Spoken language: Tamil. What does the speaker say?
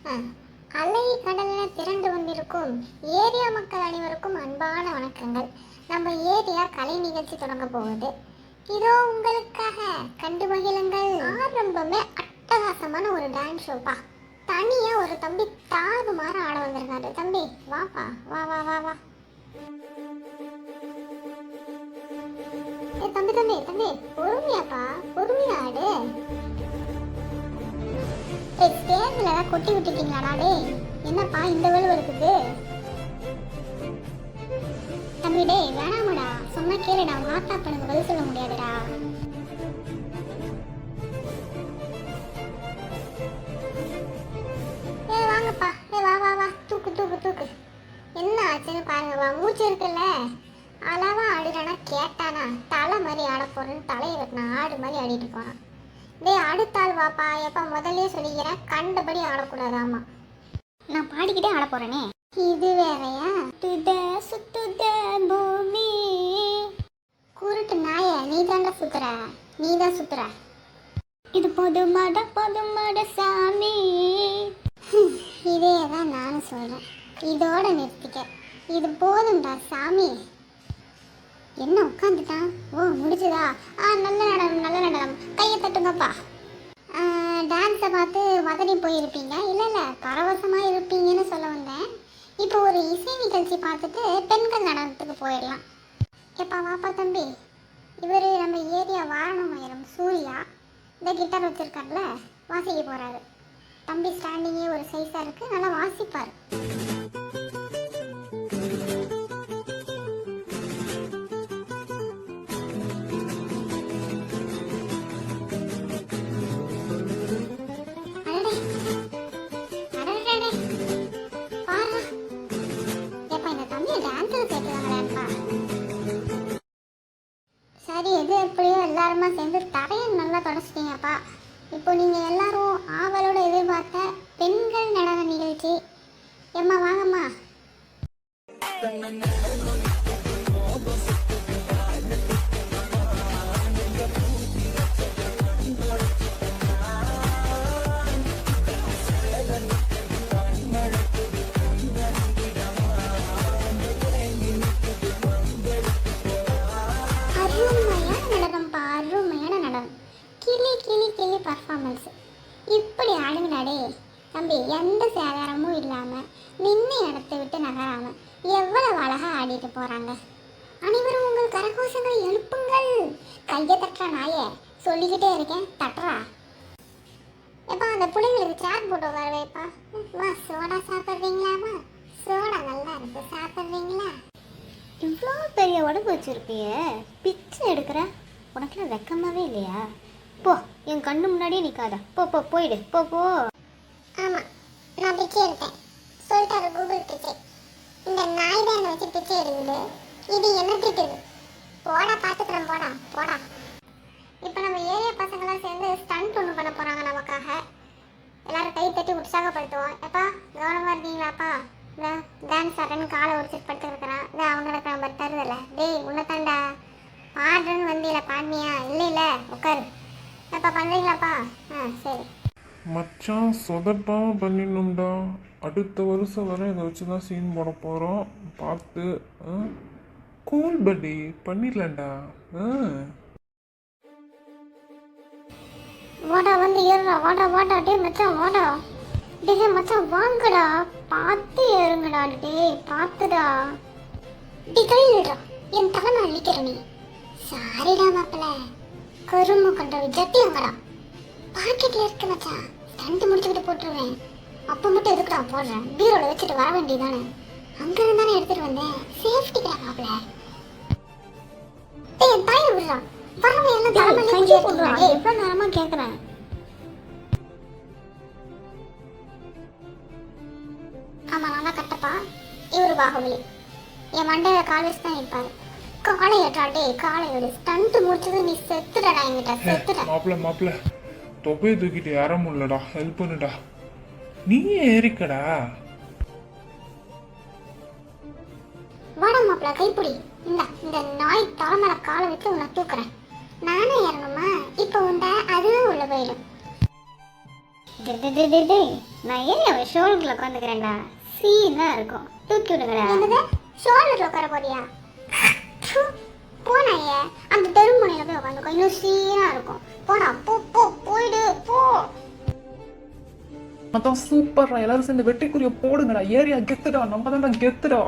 அலை கடலென திரண்டு வந்திருக்கும் ஏரியா மக்கள் அனைவருக்கும் அன்பான வணக்கங்கள். நம்ம ஏரியா கலை நிகழ்ச்சி தொடங்க போகுது. இதோ உங்களுக்காக கண்டு மகிழுங்கள். ஆரம்பமே அட்டகாசமான ஒரு டான்ஸ் ஷோப்பா. தனியா ஒரு தம்பி தாறுமாற ஆட வந்திருக்காரு. தம்பி வாப்பா, வா வா வா வா. தம்பி தம்பி தம்பி பொறுமையாப்பா, பொறுமையா ஆடு. ஸ்டேஜ்ல கொட்டி விட்டுட்டீங்களாடா? டேய் என்னப்பா இந்த வேலை இருக்குது? தம்பி டேய் வேணாமடா, சொன்னா கேளுடா. உங்க ஆத்தா பண்ணுங்க, பதில் சொல்ல முடியாதுடா. வாங்கப்பா, வா வா வா, தூக்கு தூக்கு தூக்கு. என்ன ஆச்சுன்னு பாருங்க. வா, மூச்சு இருக்குல்ல, அளவா ஆடுறானா கேட்டானா தலை மாதிரி ஆட போறேன்னு தலையை வெட்டினா ஆடு மாதிரி ஆடிட்டு போனான். டேய் அடுத்தாள் வாப்பா. எப்ப முதல்ல சொல்லிக்கிறேன், கண்டபடி ஆடக்கூடாதாமா. நான் பாடிக்கிட்டே ஆட போறேனே. இது வேறையா? துத சுத்துத பூமி. குருட்டு நாய, நீ தாண்டா சுத்துற, நீ தான் சுத்துற. இது பொதுமட சாமி. இதே தான் நானும் சொல்றேன். இதோட நிறுத்திக்க, இது போதும்டா சாமி. என்ன உட்காந்துட்டான்? ஓ முடிச்சுதா? நல்ல நடனம் நல்ல நடனம், கையை தட்டுங்கப்பா. டான்ஸை பார்த்து மதனி போயிருப்பீங்க. இல்லை பரவசமாக இருப்பீங்கன்னு சொல்ல வந்தேன். இப்போ ஒரு இசை நிகழ்ச்சி பார்த்துட்டு பெண்கள் நடனத்துக்கு போயிடலாம். எப்பா வாப்பா தம்பி. இவர் நம்ம ஏரியா வாரணமாயிரம் சூர்யா. இந்த கிட்டார் வச்சுருக்காருல, வாசிக்க போகிறாரு. தம்பி ஸ்டாண்டிங்கே ஒரு சைஸாக இருக்குது, நல்லா வாசிப்பார். சரி, எது எப்படியோ எல்லாருமா சேர்ந்து தரையை நல்லா தொடச்சிட்டீங்கப்பா. இப்போ நீங்கள் எல்லாரும் ஆவலோட எதிர்பார்த்த பெண்கள் நடன நிகழ்ச்சி. எம்மா வாங்கம்மா. கிளி பர்ஃபார்மன்ஸ் இப்படி ஆடுங்கடாடே. தம்பி எந்த சேதாரமும் இல்லாமல் நின்று இடத்த விட்டு நகராமல் எவ்வளவு அழகாக ஆடிட்டு போகிறாங்க. அனைவரும் உங்கள் கரகோஷங்களை எழுப்புங்கள். கையை தட்டுற நாயே, சொல்லிக்கிட்டே இருக்கேன், தட்டுறா. எப்பா அந்த பிள்ளைங்களுக்கு சேர் போட்டு உட்கார வைப்பா. வா, சோடா சாப்பிட்றீங்களாமா? சோடா நல்லா இருக்கு, சாப்பிட்றீங்களா? இவ்வளோ பெரிய உடம்பு வச்சுருப்பிய, பிச்சை எடுக்கிற, உனக்குலாம் வெக்கமாகவே இல்லையா? போ, என் கண்ணு முன்னாடியே நிற்காத. போ போ, போயிடு, போ போ. ஆமாம், நான் பிச்சை எடுத்தேன் சொல்லிட்டாரு கூகுள் பிச்சை. இந்த நாய் தான் என்னை வச்சு பிச்சை எடுக்குது. இது என்ன திட்டுது? போடா, பார்த்துக்கிறேன், போடா போடா. இப்போ நம்ம ஏரியா பசங்களாம் சேர்ந்து ஸ்டண்ட் ஒன்று பண்ண போகிறாங்க நமக்காக. எல்லாரும் கை தட்டி உற்சாகப்படுத்துவோம். எப்பா கவனமாக இருக்கீங்களாப்பா? இந்த டான்ஸ் ஆடுறேன்னு காலை உடிச்சிட்டு படுத்துருக்குறான். இந்த அவங்களுக்கு நம்ம தருதில்ல. டேய் உன்னத்தாண்டா பாடுறேன்னு வந்தியில பாடினியா? இல்லை உட்காரு. அப்பா பண்ணுறீங்களாப்பா? சரி மச்சான், சொதப்பாம பண்ணிடணும்டா. அடுத்த வருஷம் வரை இதை வச்சு தான் சீன் போட போகிறோம். பார்த்து கூல் பட்டி பண்ணிடலாம்டா. வாடா வந்து ஏறுடா, வாடா வாடா. டே மச்சான் வாடா. டே மச்சான் வாங்கடா, பார்த்து ஏறுங்கடா. டே பார்த்துடா. டி கையிடா, என் தலை நான் அழிக்கிற நீ. சாரிடா மாப்பிள்ள, கரும்பு கண்ட ஜட்டியங்கடா. பாக்கெட்ல இருக்கு மச்சான், ஸ்டண்ட் முடிச்சுக்கிட்டு போட்டுருவேன். அப்போ மட்டும் எதுக்குடா போடுறேன்? பீரோல வச்சுட்டு வர வேண்டியதானே. அங்க இருந்தானே எடுத்துட்டு வந்தேன், சேஃப்டிக்கா மாப்பிள்ள. என் தாயை விடுறா, வரவன் எல்லாம் தலைமையில போடுறா. எவ்வளோ நேரமாக கேட்குறேன். ஆமா நான் தான் கட்டப்பா. இவரு பாகுபலி. என் மண்டையில கால் வச்சு தான் நிற்பாரு. காலை ஏற்றாட்டே, காலை எடு. ஸ்டண்ட் முடிச்சது நீ செத்துடா. என்கிட்ட செத்துட. மாப்பிள்ள தொப்பையை தூக்கிட்டு ஏற முடியலடா, ஹெல்ப் பண்ணுடா. நீயே ஏறிக்கடா. வாடா மாப்பிள்ள, கைப்பிடி. இந்த நாய் தலைமையில காலை வச்சு உன்னை தூக்குறேன். நானே ஏறணுமா? இப்போ உண்டா அதுவே உள்ள போயிடும். டேய், நான் ஏன் அவன் ஷோல்டரில் உட்காந்துக்கிறேன்டா, சீனாக இருக்கும், தூக்கி விடுங்கடா. என்னது ஷோல்டர்ல உட்கார போறியா? ப்பு, போனாயே அந்த தெருமுனையில போய் உட்காந்துக்கோ, இன்னும் சீனா இருக்கும். போடா, போ போ, போயிடு போ. அதான் சூப்பர்ரா, எல்லாரும் சேர்ந்து வெற்றிக்குரிய போடுங்கடா. ஏரியா கெத்துடா, நம்ம தான் கெத்துடா.